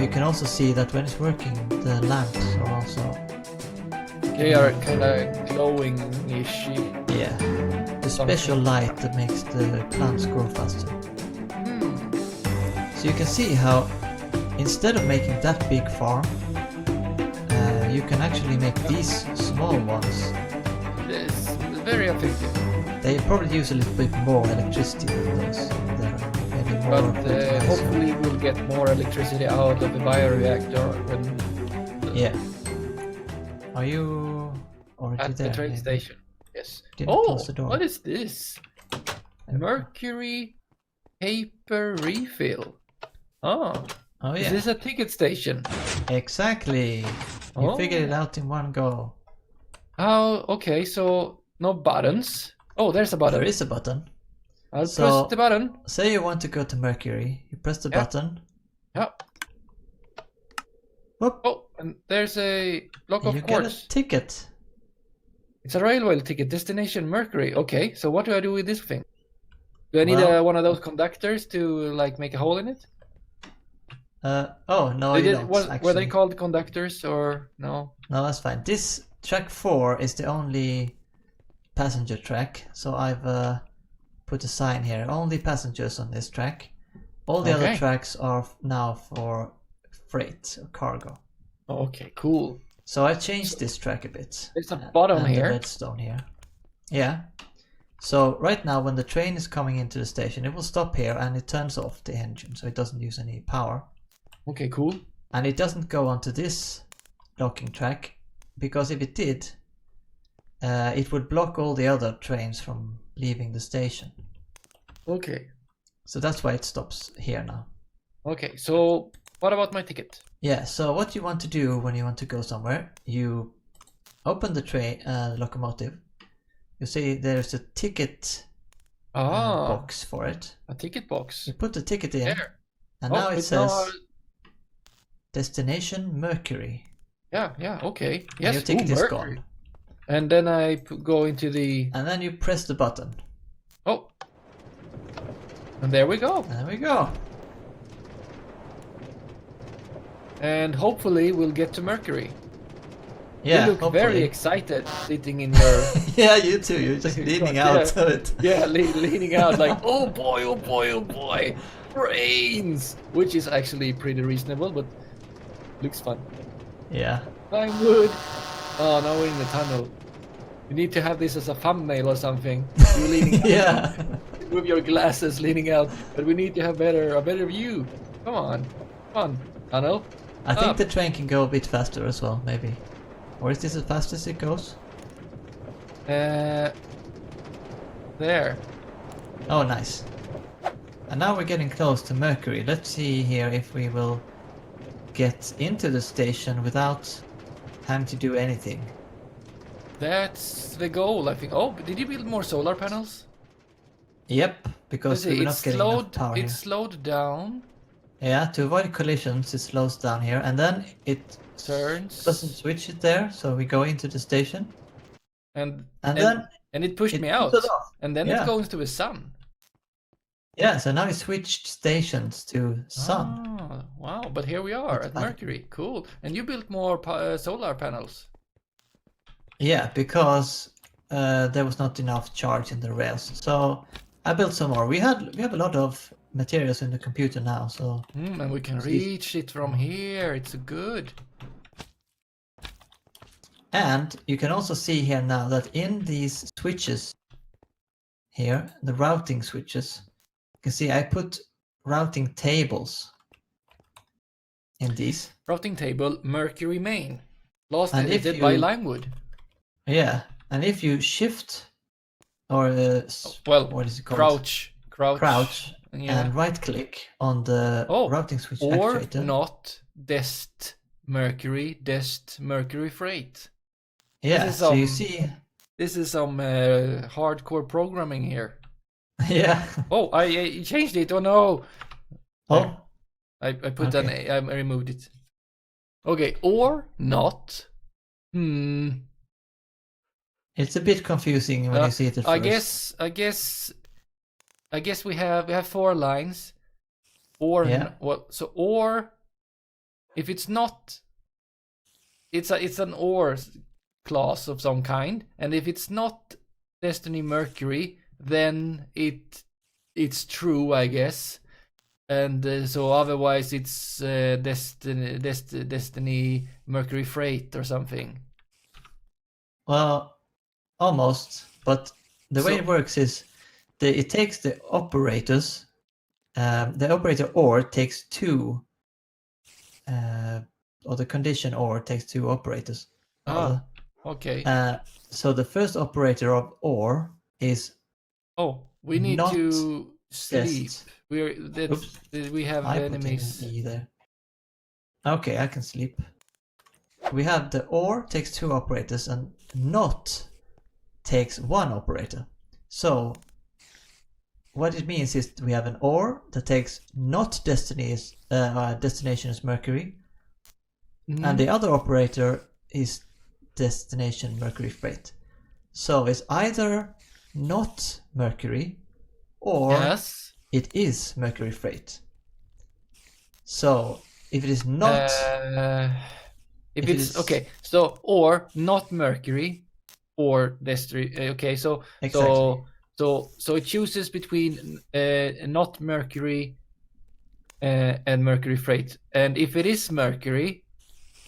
you can also see that when it's working, the lamps are also... They are kind of glowing-ish. Yeah. The special light that makes the plants grow faster. So you can see how, instead of making that big farm, you can actually make these small ones. It's very effective. They probably use a little bit more electricity than those. Maybe more But hopefully we'll get more electricity out of the bioreactor when... Yeah. Are you already at there? the train maybe? station. Yes. Didn't close the door. What is this? Mercury paper refill. Oh Oh is yeah. this a ticket station? Exactly. You figured it out in one go. Oh, okay, so no buttons. Oh, there's a button. There is a button. I'll press the button. Say you want to go to Mercury. You press the button. Yep. Whoop. Oh, and there's a block of you quartz. get a ticket. It's a railway ticket. Destination Mercury. Okay, so what do I do with this thing? Do I need Well, one of those conductors to like make a hole in it? Oh no, you don't. Were they called conductors or no? No, that's fine. This track 4 is the only passenger track, so I've put a sign here. Only passengers on this track. All the other tracks are now for freight or cargo. Okay, cool. So I changed this track a bit. There's a bottom and here. The redstone here. Yeah. So right now when the train is coming into the station, it will stop here and it turns off the engine, so it doesn't use any power. Okay, cool. And it doesn't go onto this docking track, because if it did, it would block all the other trains from leaving the station. Okay. So that's why it stops here now. Okay, so what about my ticket? Yeah, so what you want to do when you want to go somewhere, you open the train, locomotive. You see there's a ticket box for it. A ticket box. You put the ticket in, there. and now it says Destination Mercury. Yeah, okay. And yes, your ticket is Mercury. gone. And then I go into the... And then you press the button. Oh. And there we go. And there we go. And hopefully we'll get to Mercury. Yeah, you look hopefully. very excited sitting in your... Yeah, you too. You're just leaning out of it. Yeah, leaning out like, oh boy, oh boy, oh boy. Trains! Which is actually pretty reasonable, but looks fun. Yeah. I'm wood. Oh, now we're in the tunnel. You need to have this as a thumbnail or something. You're leaning out. Yeah. With your glasses leaning out. But we need to have a better view. Come on. Come on. Tunnel. I think the train can go a bit faster as well, maybe. Or is this as fast as it goes? There. Oh, nice. And now we're getting close to Mercury. Let's see here if we will get into the station without having to do anything. That's the goal, I think. Oh, did you build more solar panels? Yep, because we're not getting enough power here. It's slowed down. Yeah, to avoid collisions, it slows down here, and then it Turns. doesn't switch it there, so we go into the station. And then it pushed me out. And then it goes to the sun. Yeah, so now we switched stations to sun. Oh, wow, but here we are at Mercury. Cool. And you built more solar panels. Yeah, because there was not enough charge in the rails. So I built some more. We have a lot of materials in the computer now, so... and we can reach it from here. It's good. And you can also see here now that in these switches here, the routing switches, you can see I put routing tables in these. Routing table, Mercury main. Last And edited by Limewood. Yeah, and if you shift or what is it called? Crouch and right click on the routing switch actuator. Or not dest Mercury freight. Yeah, so you see... This is some hardcore programming here. Yeah. Oh, I changed it. Oh no. Oh. I put I removed it. Okay, or not. It's a bit confusing when you see it at first. I guess we have 4 lines. Or yeah. or if it's not, it's an or class of some kind, and if it's not Destiny Mercury, then it's true, I guess. And so otherwise it's Destiny Mercury Freight or something. Well, almost, but the way it works is it takes the operators. The operator or takes two, or the condition or takes two operators. Okay. So the first operator of or is. Oh, we need to sleep. We have enemies. Either. Okay, I can sleep. We have the or takes two operators and not takes one operator. So what it means is we have an or that takes not destination is Mercury, and the other operator is destination Mercury Freight. So it's either not Mercury or it is Mercury Freight. So if it is not, if it's okay, so or not Mercury or Destiny. Okay, so exactly. So it chooses between not Mercury and Mercury Freight, and if it is Mercury,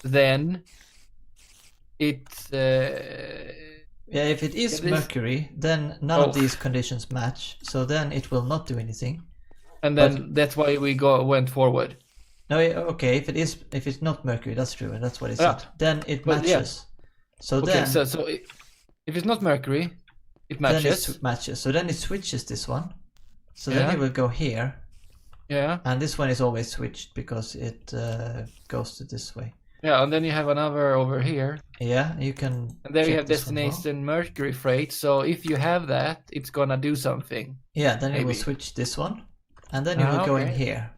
then it's if it is Mercury, then none of these conditions match. So then it will not do anything. And then that's why we went forward. No, okay. If it's not Mercury, that's true, and that's what it said. Then it matches. Yeah. So okay, then, so if it's not Mercury, it matches. Then it matches. So then it switches this one. So then it will go here. Yeah. And this one is always switched because it goes to this way. Yeah, and then you have another over here. Yeah, you can. And there you have destination Mercury Freight. So if you have that, it's gonna do something. Yeah, then it will switch this one, and then it will go in here.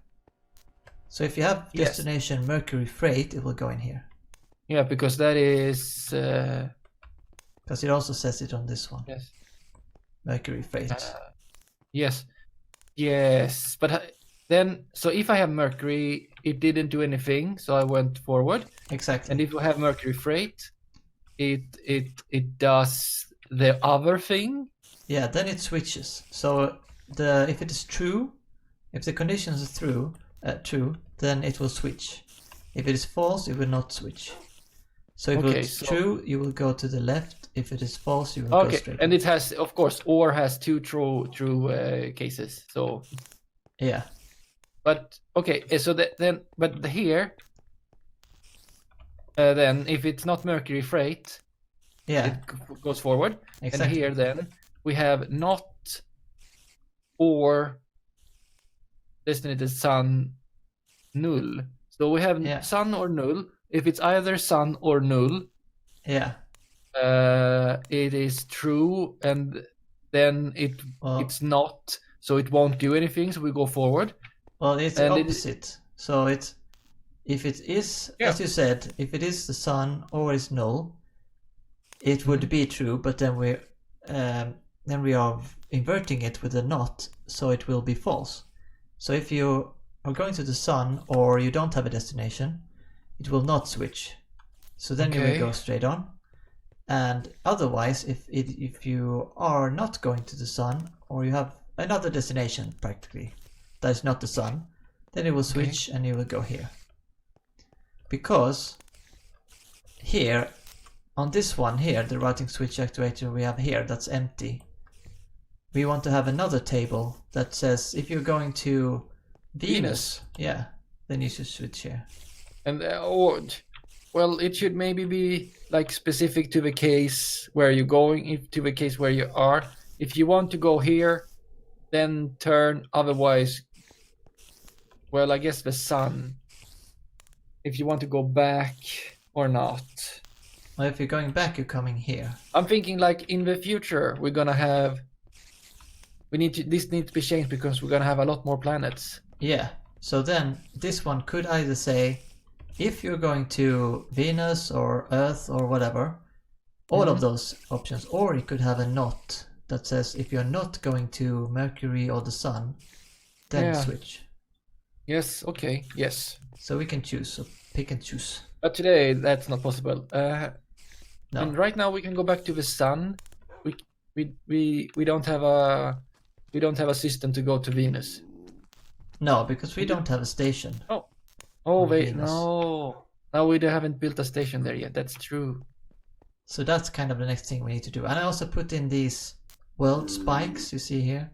So if you have destination Mercury Freight, it will go in here. Yeah, because that is. Because it also says it on this one. Yes. Mercury Freight. Yes. But then, so if I have Mercury, it didn't do anything, so I went forward. Exactly. And if we have Mercury Freight, it does the other thing. Yeah, then it switches. So if it is true, if the conditions are true, then it will switch. If it is false, it will not switch. So if it's true, you will go to the left. If it is false, you will go straight. And it has, of course, or has two true cases. So yeah. But okay, so but here, then if it's not Mercury Freight, it goes forward. Exactly. And here then we have not or designated sun null. So we have sun or null. If it's either sun or null, it is true, and then it's not, so it won't do anything. So we go forward. Well, it's the opposite. So if it is, as you said, if it is the sun or is null, it would be true. But then we are inverting it with a not, so it will be false. So if you are going to the sun or you don't have a destination, it will not switch. So then you will go straight on. And otherwise, if you are not going to the sun or you have another destination practically that is not the sun, then it will switch and you will go here. Because here, on this one here, the routing switch actuator we have here, that's empty. We want to have another table that says if you're going to Venus, then you should switch here. And well, it should maybe be like specific to the case where you're going, to the case where you are. If you want to go here, then turn, otherwise, well, I guess the sun. If you want to go back or not. Well, if you're going back, you're coming here. I'm thinking like in the future, we're gonna have, this needs to be changed because we're gonna have a lot more planets. Yeah, so then this one could either say, if you're going to Venus or Earth or whatever, all of those options, or it could have a not that says if you're not going to Mercury or the sun, then switch. Yes. Okay. Yes. So we can choose. So pick and choose. But today that's not possible. No. And right now we can go back to the sun. We don't have a system to go to Venus. No, because we don't have a station. Oh on wait, Venus. no. No, we haven't built a station there yet. That's true. So that's kind of the next thing we need to do. And I also put in these world spikes you see here.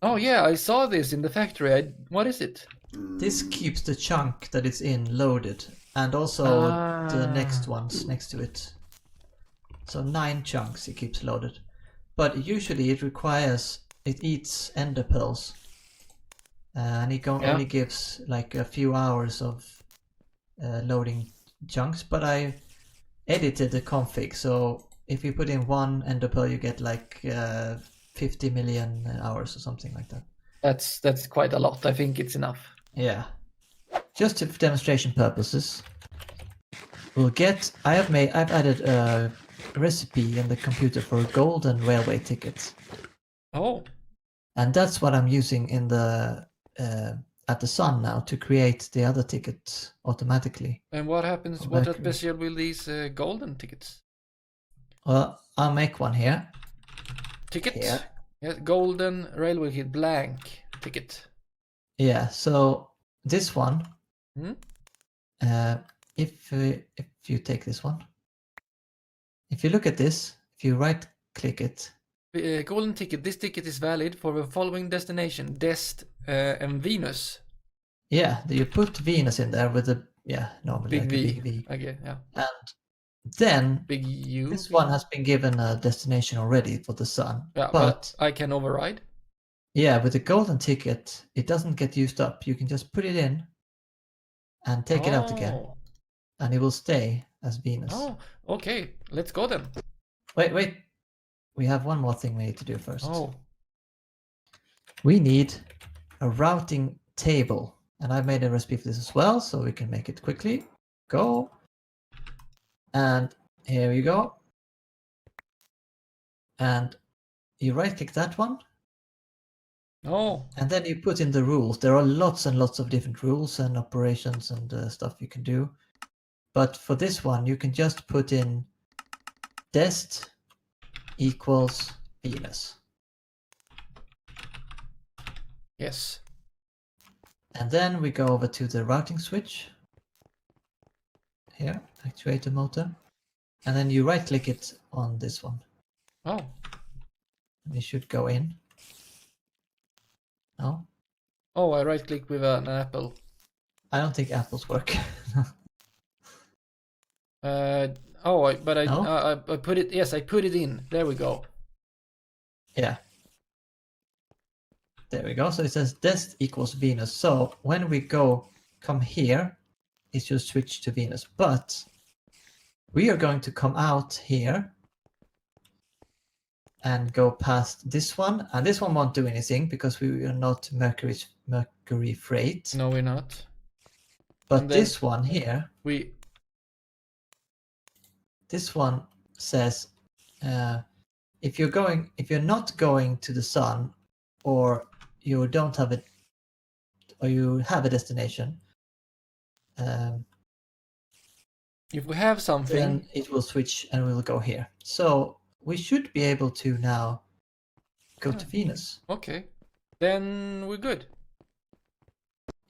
Oh yeah, I saw this in the factory. What is it? This keeps the chunk that it's in loaded, and also the next ones next to it. So 9 chunks it keeps loaded. But usually it eats ender pearls. And it only gives like a few hours of loading chunks, but I edited the config, so if you put in 1 ender pearl you get like 50 million hours or something like that. That's quite a lot. I think it's enough. Yeah. Just for demonstration purposes, I've added a recipe in the computer for a golden railway ticket. Oh. And that's what I'm using in the at the sun now to create the other tickets automatically. And what happens? What is special with these golden tickets? Well, I'll make one here. Ticket? Yeah. Yes, golden railway ticket, blank ticket. Yeah, so this one, if you take this one, if you look at this, if you right click it. Golden ticket, this ticket is valid for the following destination, Dest and Venus. Yeah, you put Venus in there with a, normally big like V. a big V. Okay, yeah. And then big U. This one has been given a destination already for the sun. Yeah, but I can override. Yeah, with the golden ticket, it doesn't get used up. You can just put it in and take it out again, and it will stay as Venus. Oh, okay. Let's go then. Wait. We have one more thing we need to do first. Oh. We need a routing table, and I've made a recipe for this as well, so we can make it quickly. Go. And here we go. And you right click that one. Oh. And then you put in the rules. There are lots and lots of different rules and operations and stuff you can do. But for this one, you can just put in dest equals Venus. Yes. And then we go over to the routing switch. Here, actuator motor. And then you right click it on this one. Oh. And it should go in. No? Oh, I right click with an apple. I don't think apples work. I put it. Yes, I put it in. There we go. Yeah. There we go. So it says dest equals Venus. So when we come here, it should switch to Venus. But we are going to come out here and go past this one. And this one won't do anything because we are not Mercury freight. No, we're not. But this one here, this one says if you're not going to the sun, or you don't have it, or you have a destination, if we have something, then it will switch and we'll go here. So we should be able to now go to Venus. Okay, then we're good.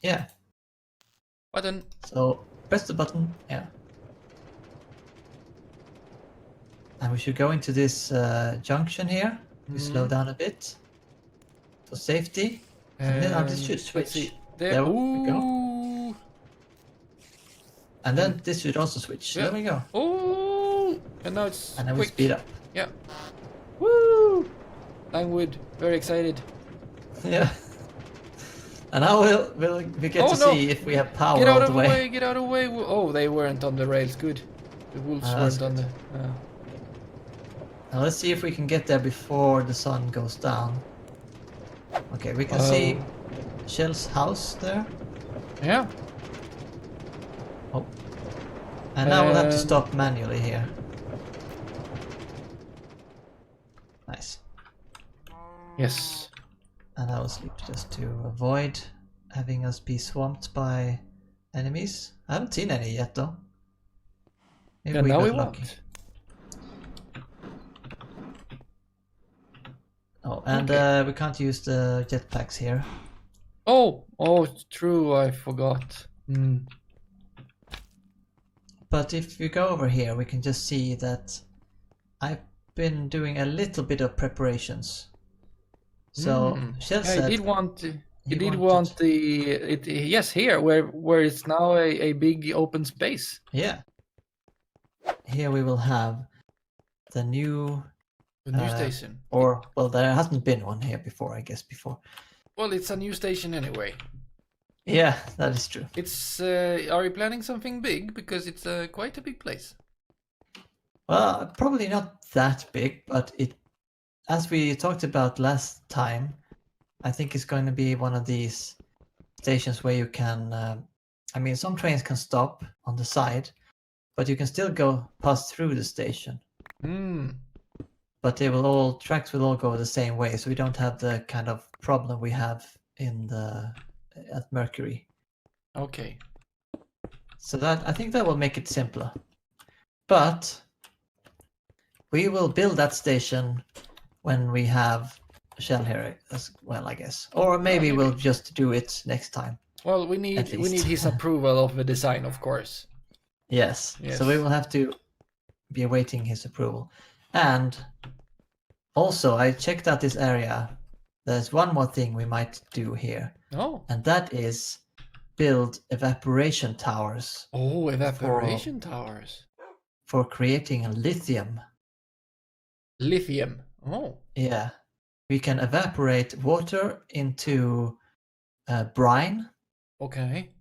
Yeah. Button. So press the button. Yeah. And we should go into this junction here. We slow down a bit for safety. And then this should switch. There we go. And then this should also switch. Yeah. There we go. Oh, and now it's and then quick. We speed up. Yeah. Woo! Langwood, very excited. Yeah. And now we get to see if we have power all the way. Get out of the way! Oh, they weren't on the rails. Good. The wolves weren't on the. Now let's see if we can get there before the sun goes down. Okay, we can see Shell's house there. Yeah. Oh. And now we'll have to stop manually here. Nice. Yes. And I will sleep just to avoid having us be swamped by enemies. I haven't seen any yet though. Maybe And we now got we lucky. won't. Oh, and we can't use the jetpacks here. Oh, it's true. I forgot. But if you go over here, we can just see that I've been doing a little bit of preparations. So Shell said he did want yes, here where it's now a big open space. Yeah. Here we will have the new station. Or well, there hasn't been one here before, I guess before. Well, it's a new station anyway. Yeah, that is true. It's are you planning something big? Because it's quite a big place. Well, probably not that big, but it, as we talked about last time, I think it's going to be one of these stations where you can, I mean, some trains can stop on the side, but you can still go pass through the station. But they will all, tracks will all go the same way, so we don't have the kind of problem we have at Mercury. Okay. So that, I think that will make it simpler. But we will build that station when we have Shell here as well, I guess. Or maybe we'll just do it next time. Well, we need his approval of the design, of course. Yes. So we will have to be awaiting his approval. And also, I checked out this area. There's one more thing we might do here. Oh. And that is build evaporation towers. Oh, evaporation towers. For creating lithium. Lithium. Oh. Yeah. We can evaporate water into brine. Okay.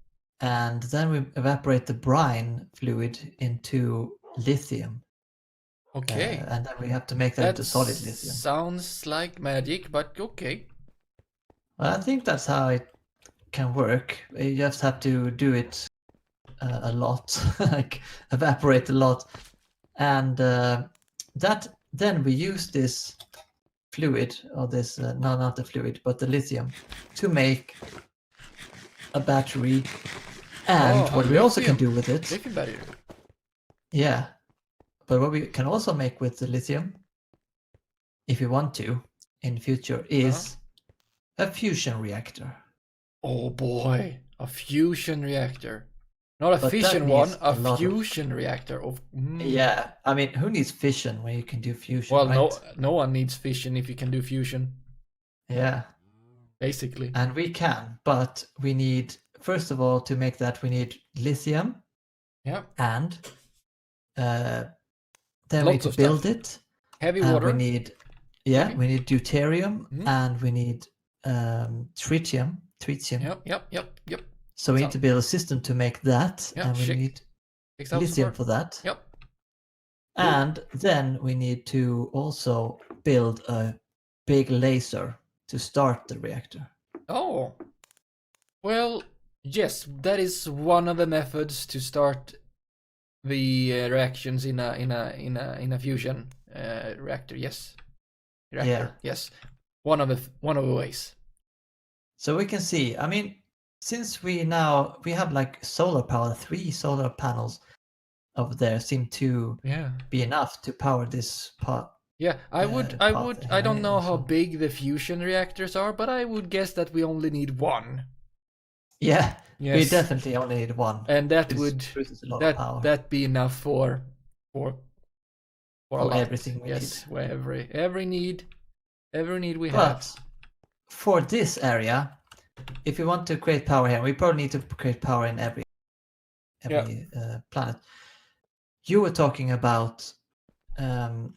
And then we evaporate the brine fluid into lithium. Okay. And then we have to make that into solid lithium. Sounds like magic, but okay. Well, I think that's how it can work. You just have to do it a lot, like evaporate a lot. And then we use this fluid, or this, no, not the fluid, but the lithium, to make a battery. And what we also can do with it... Lithium battery. Yeah. But what we can also make with the lithium, if we want to, in future, is a fusion reactor. Oh boy, a fusion reactor. Not a fission one, a fusion reactor. Yeah, I mean, who needs fission when you can do fusion? Well, right? no one needs fission if you can do fusion. Yeah. Basically. And we can, but we need, first of all, to make that, we need lithium. Yeah. And then we need to build it. Heavy water. We need, we need deuterium, and we need tritium. Yep. So we need to build a system to make that, Yeah, and we need lithium for that. Yep. And then we need to also build a big laser to start the reactor. Oh. Well, yes, that is one of the methods to start the reactions in a fusion reactor. Yes. Reactor. Yeah. Yes. One of the ways. So we can see, I mean, since we have like solar power, 3 solar panels over there seem to be enough to power this part. Yeah, I don't know how big the fusion reactors are, but I would guess that we only need one. Yeah, yes. We definitely only need one. And that would that be enough for everything we need. Yes, every need we have. But for this area, if we want to create power here, we probably need to create power in every planet. You were talking about the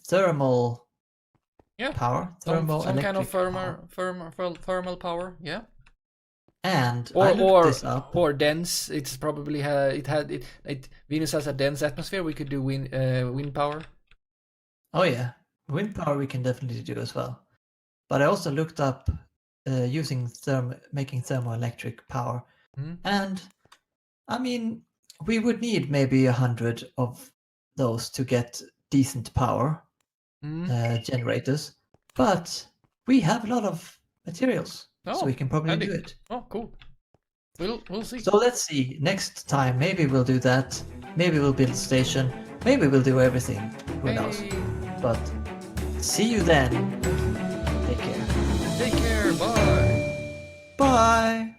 thermal power, some kind of thermal power, yeah. And I looked this up. Or dense. It's probably Venus has a dense atmosphere. We could do wind power. Oh yeah, wind power we can definitely do as well. But I also looked up using making thermoelectric power, and I mean we would need maybe 100 of those to get decent power generators. But we have a lot of materials. so we can probably do it. Oh, cool. We'll see. So let's see. Next time, maybe we'll do that. Maybe we'll build a station. Maybe we'll do everything. Who knows? But see you then. Take care. Take care. Bye. Bye.